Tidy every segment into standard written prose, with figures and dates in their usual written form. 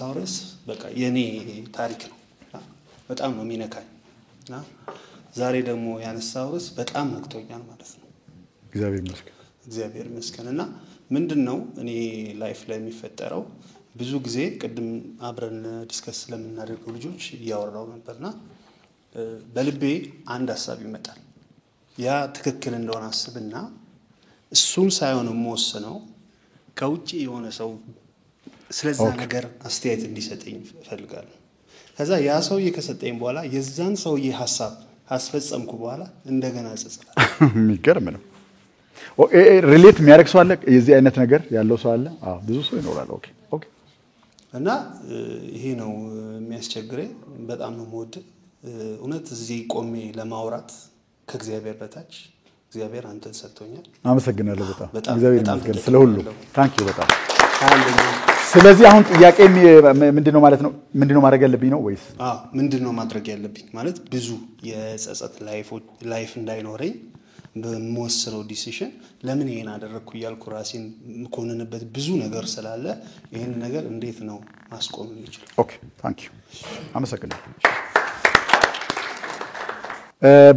ያነሳው ርዕስ በቃ የኔ ታሪክ ነው በጣም ነው የሚነካኝና ዛሬ ደግሞ ያነሳው ርዕስ በጣም ነክቶኛል ማለት ነው እግዚአብሔር ይመስገንና ምንድነው እኔ ላይፍ ላይ የሚፈጠረው ብዙ ጊዜ ቀድም አብረን ዲስከስ ስለምናደርገው ልጆች ያወራው ነበርና በልቤ አንድ ሐሳብ ይመጣል ያ ትክክል እንደሆነ አስብና እሱን ሳይሆን የምወስነው ከውጪ የሆነ ሰው ስለዛ ነገር አስተያየት እንዲሰጠኝ ፈልጋለሁ ከዛ ያ ሰውዬ ከሰጠኝ በኋላ የዛን ሰውዬ ሐሳብ አስፈጸምኩ በኋላ እንደገና ጸጸታለሁ የሚገርም ነው ሪሌት የሚያደርግ ሰው አለ የዚህ አይነት ነገር ያለው ሰው አለ ብዙ ሰው ይኖራል ኦኬ እና ይሄ ነው የሚያስቸግረኝ በጣም ነው ሞድ እውነት እዚህ ቆሜ ለማውራት ከእግዚአብሔር በታች እግዚአብሔር አንተን ሰጥቶኛል አመሰግናለሁ በጣም እግዚአብሔር ይመስገን ስለሁሉ ታንክ ዩ በጣም ስለዚህ አሁን ጥያቄ ምንድነው ማለት ነው ምንድነው ማድረግ ያለብኝ ነው ወይስ ምንድነው ማድረግ ያለብኝ ማለት ብዙ የጸጸት ላይፍ እንዳይኖረኝ በመወሰነው ዲሲሽን ለምን ይሄን አደረኩ ያልኩ ራሴን መኮንንበት ብዙ ነገር ስላለ ይሄን ነገር እንዴት ነው ማስቆም የሚችለው ኦኬ ታንክ ዩ አመሰግናለሁ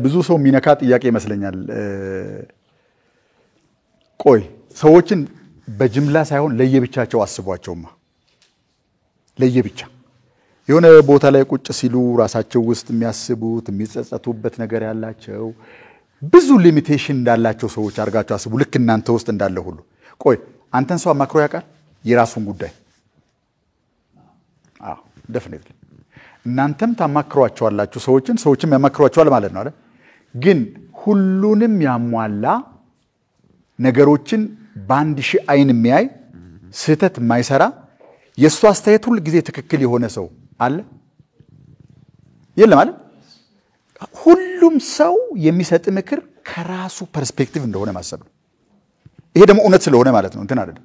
ብዙ ሰው ሚነካ ጥያቄ ይመስለኛል ቆይ ሰዎችን በጅምላ ሳይሆን ለየብቻቸው አስቧቸውማ ለየብቻ የሆነ ቦታ ላይ ቁጭ ሲሉ ራሳቸው ውስጥ የሚያስቡት የሚጸጸቱበት ነገር ያላቸው ብዙ ሊሚቴሽን እንዳላቸው ሰዎች አርጋቸው አስቡ ልክ እናንተ ውስጥ እንዳለ ሁሉ ቆይ አንተን ሰው አማክሮ ያውቃል የራሱን ጉዳይ ዴፊኒትሊ እናንተም ታማክሯቸዋላችሁ ሰዎችም ያማክሯቸዋል ማለት ነው አይደል ግን ሁሉንም ያሟላ ነገሮችን በአንድ ሺህ አይን የሚያይ ስህተት የማይሰራ የሱ አስተያየት ሁሉ ጊዜ ትክክል የሆነ ሰው አለ የለም አይደል ሁሉም ሰው የሚሰጥ ምክር ከራሱ ፐርስፔክቲቭ እንደሆነ ማሰብ ነው ይሄ ደግሞ እውነት ስለሆነ ማለት ነው እንትን አይደለም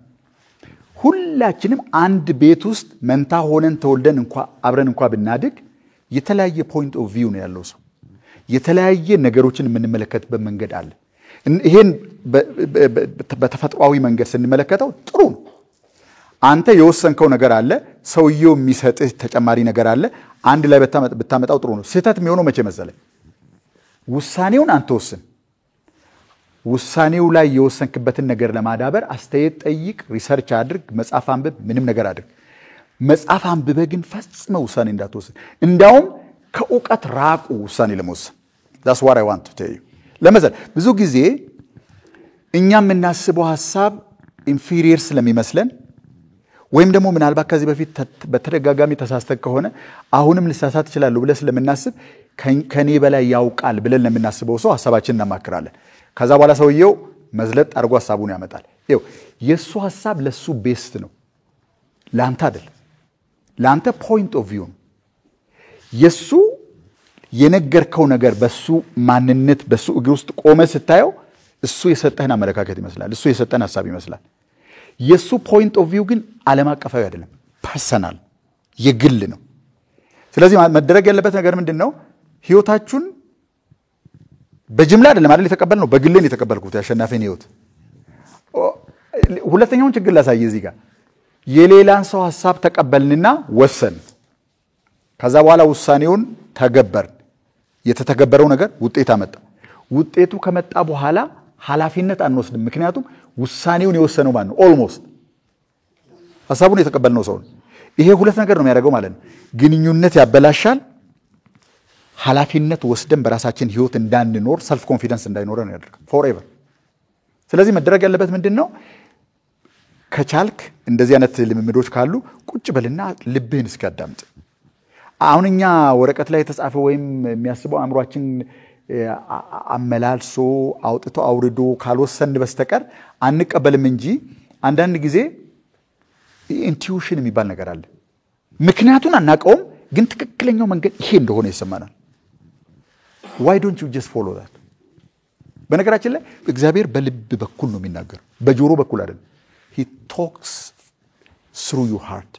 ሁላችንም አንድ ቤት ውስጥ መንታ ሆነን ተወልደን አብረን ብናድግ የተለያየ ፖይንት ኦፍ ቪው ነው ያለው ሰው የተለያየ ነገሮችን የምንመለከትበት መንገድ አለ ይሄን በተፈጥሯዊ መንገድ ስንመለከተው ጥሩ ነው አንተ የወሰንከው ነገር አለ ሰውየው የሚሰጥህ ተጨማሪ ነገር አለ አንድ ላይ ብታመጣው ጥሩ ነው ስህተት የሚሆነው መቼ መሰለህ ውሳኔውን አንተ ወስን ውሳኔው ላይ የወሰንክበትን ነገር ለማዳበር አስተያየት ጠይቅ ሪሰርች አድርግ መጽሐፍ አንብብ ምንም ነገር አድርግ መጽሐፍ አንብበ ግን ፈጽመው ውሳኔ እንዳትወስን እንዳውም ከዕውቀት ራቁ ውሳኔ ለመወሰን that's what I want to tell you ለምሳሌ ብዙ ጊዜ እኛ የምናስበው ሐሳብ ኢንፌሪየር ስለሚመስለን ወይም ደግሞ ምናልባት ከዚህ በፊት በተደጋጋሚ ተሳስተክ ከሆነ አሁንም ልሳሳት ይችላል ብለ ስለምናስብ ከኔ በላይ ያውቃል ብለን ለምናስበው ሰው ሐሳባችንን እናማክራለን ከዛ በኋላ ሰውየው መዝለጥ አርጎ ሐሳቡን ያመጣል ይው የሱ ሐሳብ ለሱ ቤስት ነው ላንተ አይደል ላንተ ፖይንት ኦፍ ቪው የሱ የነገርከው ነገር በሱ ማንነት በሱ እግር ውስጥ ቆመ ስታየው እሱ የሰጠህን አመለካከት ይመስላል እሱ የሰጠን ሐሳብ ይመስላል የሱ ፖይንት ኦፍ ቪው ግን ዓለም አቀፋዊ አይደለም ፐርሰናል የግል ነው ስለዚህ መደረግ ያለበት ነገር ምንድነው ህይወታችሁን በጅምላ አይደለም አይደል የተቀበልነው በግልን የተቀበልኩት ያሸናፈን ህይወት ሁለተኛውን ችግር ላሳየ እዚህ ጋር የሌላን ሰው ሐሳብ ተቀበልንና ወሰን ከዛ በኋላ ውሳኔውን ተገበር የተተገበረው ነገር ውጤት አመጣ ውጤቱ ከመጣ በኋላ ኃላፊነት አንወስድም ምክንያቱም ውሳኔውን የወሰነው ማን ነው ኦልሞስት ሐሳቡን የተቀበልነው ሰው ይሄ ሁለት ነገር ነው የሚያደርገው ማለት ነው ግንኙነት ያበላሻል ኃላፊነት ወስደን በራሳችን ህይወት እንዳንኖር ሰልፍ ኮንፊደንስ እንዳይኖረን ያደርጋል ፎርኤቨር ስለዚህ መደረግ ያለበት ምንድነው ከቻልክ እንደዚህ አይነት ልምምዶች ካሉ ቁጭ በልና ልብህን እስኪያዳምጥ አሁንኛ ወረቀት ላይ የተጻፈ ወይም የሚያስበው አእምሮአችን አመላልሶ አውጥቶ አውርዶ ካልወሰን በስተቀር አንቀበልም እንጂ አንዳንድ ጊዜ ኢንቱዊሽን የሚባል ነገር አለ ምክንያቱን አናቀውም ግን ትክክለኛው መንገድ ይሄ እንደሆነ ይሰማናል why don't you just follow that በነገራችን ላይ እግዚአብሔር በልብ በኩል ነው የሚናገር በጆሮ በኩል አይደለም he talks through your heart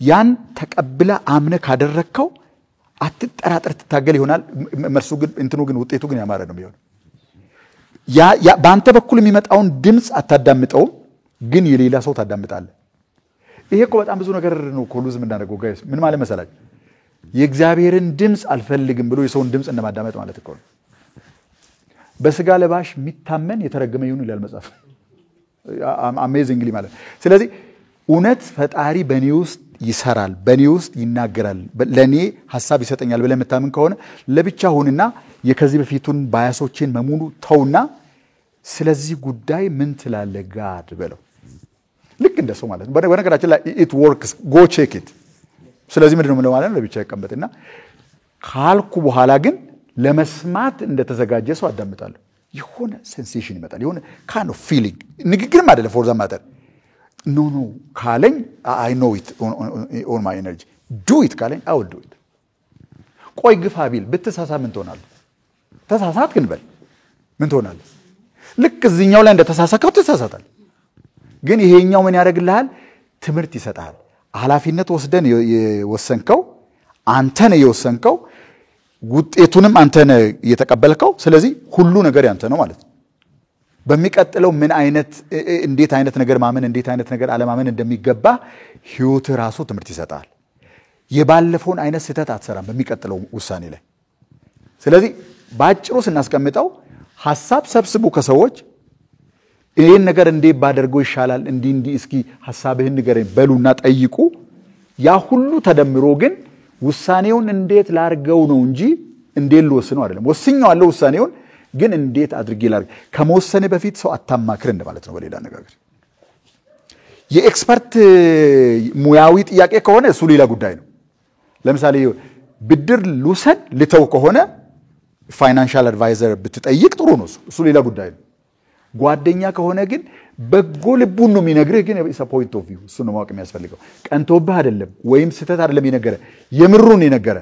ያን ተቀብላ አምነ ካደረከው አትጠራጠር ትታገል ይሆናል መልሱ ግን እንትኑ ግን ውጤቱ ግን ያማረ ነው የሚሆነው ያ ባንተ በኩል የሚመጣውን ድምጽ አታዳምጠው ግን የሌላ ሰው ታዳምጣለህ ይሄ እኮ በጣም ብዙ ነገር ነው እኮ ሉዝ የምናደርገው ጋይስ። ምን ማለት መሰላችሁ? የእግዚአብሔርን ድምፅ አልፈልግም ብሎ የሰውን ድምፅ እንደማዳመጥ ማለት እኮ ነው። በስጋ ለባሽ የሚታመን የተረገመ ይሁን ይላል መጽሐፍ። አሜዚንግሊ ማለት። ስለዚህ እውነት ፈጣሪ በእኔ ውስጥ ይሰራል፣ በእኔ ውስጥ ይናገራል፣ ለእኔ ሀሳብ ይሰጠኛል ብለህ የምታምን ከሆነ ለብቻ ሁንና የከዚህ በፊቱን ባያሶችን መሙሉ ተውና ስለዚህ ጉዳይ ምን ትላለህ ጋድ በለው። ልክ እንደ ሰው ማለት ነው። በነገራችን ላይ ኢት ወርክስ ጎ ቼክ ኢት። ስለዚህ ምንድነው የምለው ማለት ነው ለብቻ ይቀመጥና ካልኩ በኋላ ግን ለመስማት እንደተዘጋጀ ሰው አዳምጣለሁ። የሆነ ሴንሴሽን ይመጣል፣ የሆነ kind of feeling ንግግርም አይደለም for that matter no ካለኝ I know it on my energy do it ካለኝ I will do it። ቆይ ግፋ ቢል ብትሳሳ ምን ትሆናለህ? ተሳሳት ግን በል ምን ትሆናለህ? ልክ እዚህኛው ላይ እንደተሳሳከው ትሳሳታለህ። ግን ይሄኛው ምን ያደርግልሃል? ትምህርት ይሰጣል። ኃላፊነት ወስደን የወሰንከው አንተ ነህ የወሰንከው፣ ውጤቱንም አንተ ነህ የተቀበልከው። ስለዚህ ሁሉ ነገር ያንተ ነው ማለት ነው። በሚቀጥለው ምን አይነት እንዴት አይነት ነገር ማመን እንዴት አይነት ነገር አለማመን እንደሚገባ ህይወት ራሱ ትምህርት ይሰጣል። የባለፈውን አይነት ስህተት አትሰራም በሚቀጥለው ውሳኔ ላይ። ስለዚህ ባጭሩ ስናስቀምጠው ሐሳብ ሰብስቡ ከሰዎች ይሄን ነገር እንዴት ባደርገው ይሻላል እንዲህ እስኪ ሐሳብህን ንገረኝ በሉና ጠይቁ። ያ ሁሉ ተደምሮ ግን ውሳኔውን እንዴት ላርገው ነው እንጂ እንዴት ልወስነው አይደለም። ወስኛለሁ ውሳኔውን ግን እንዴት አድርጌ ላርግ ከመወሰኔ በፊት ሰው አታማክር እንደማለት ነው በሌላ አነጋገር። የኤክስፐርት ሙያዊ ጥያቄ ከሆነ እሱ ሌላ ጉዳይ ነው። ለምሳሌ ብድር ልውሰድ ልተው ከሆነ ፋይናንሻል አድቫይዘር ብትጠይቅ ጥሩ ነው፣ እሱ ሌላ ጉዳይ ነው። ጓደኛ ከሆነ ግን በጎ ልቡን ነው የሚነግርህ፣ ግን ኢትስ አ ፖይንት ኦፍ ቪው እሱ ነው ማወቅ የሚያስፈልገው። ቀንቶብህ አይደለም ወይም ስህተት አይደለም የነገረ የምሩን የነገረ፣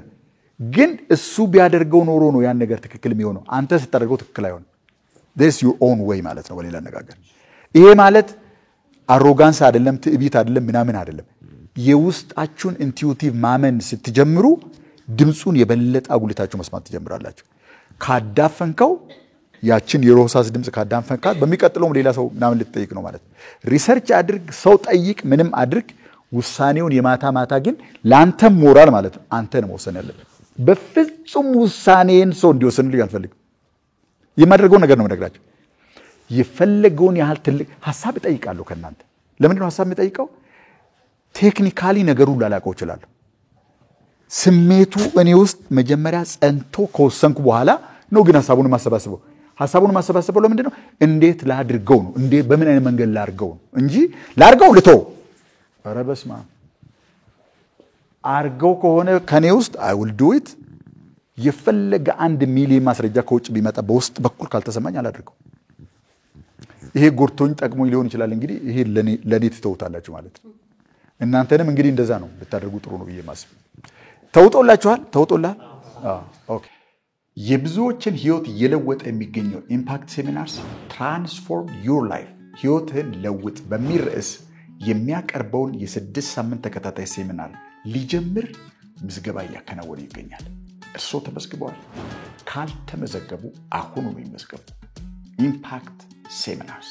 ግን እሱ ቢያደርገው ኖሮ ነው ያን ነገር ትክክል የሚሆነው። አንተ ስታደርገው ትክክል አይሆንም። this your own way ማለት ነው በሌላ አነጋገር። ይሄ ማለት አሮጋንስ አይደለም፣ ትዕቢት አይደለም፣ ምናምን አይደለም። የውስጣችሁን ኢንቲዩቲቭ ማመን ስትጀምሩ ድምጹን የበለጠ አጉልታችሁ መስማት ትጀምራላችሁ። ካዳፈንከው ያችን የሮሳስ ድምጽ ካዳፈንካት በሚቀጥለውም ሌላ ሰው ምናምን ልትጠይቅ ነው ማለት ነው። ሪሰርች አድርግ፣ ሰው ጠይቅ፣ ምንም አድርግ። ውሳኔውን የማታ ግን ላንተም ሞራል ማለት ነው አንተ ነው መወሰን ያለብህ። በፍጹም ውሳኔን ሰው እንዲወስንልኝ አልፈልግም። የማደርገው ነገር ነው የምነግራችሁ። የፈለገውን ያህል ትልቅ ሐሳብ እጠይቃለሁ ከናንተ። ለምንድን ነው ሐሳብ የምጠይቀው? ቴክኒካሊ ነገሩን ላላውቀው እችላለሁ። ስሜቱ እኔ ውስጥ መጀመሪያ ጸንቶ ከወሰንኩ በኋላ ነው ግን ሐሳቡን ማሰባሰበው ለምንድን ነው? እንዴት ላድርገው ነው፣ እንዴት በምን አይነት መንገድ ላድርገው ነው እንጂ ላድርገው ልተው። ኧረ በስመ አብ አድርገው ከሆነ ከኔ ውስጥ I will do it። የፈለገ 1 ሚሊዮን ማስረጃ ከውጭ ቢመጣ በውስጥ በኩል ካልተሰማኝ አላድርገው። ይሄ ጎርቶኝ ጠቅሞኝ ሊሆን ይችላል። እንግዲህ ይሄ ለኔ ትተውታላችሁ ማለት ነው። እናንተንም እንግዲህ እንደዛ ነው ብታደርጉ ጥሩ ነው ብዬ ማስብ። ተውጦላችኋል? ተውጦላል? ኦኬ። የብዙዎችን ህይወት እየለወጠ የሚገኘው ኢምፓክት ሴሚናርስ ትራንስፎርም ዩር ላይፍ ህይወትህን ለውጥ በሚል ርዕስ የሚያቀርበውን የ6 ሳምንት ተከታታይ ሴሚናር ሊጀምር ምዝገባ እያከናወነ ይገኛል። እርሶ ተመዝግበዋል? ካልተመዘገቡ አሁኑ ይመዝገቡ። ኢምፓክት ሴሚናርስ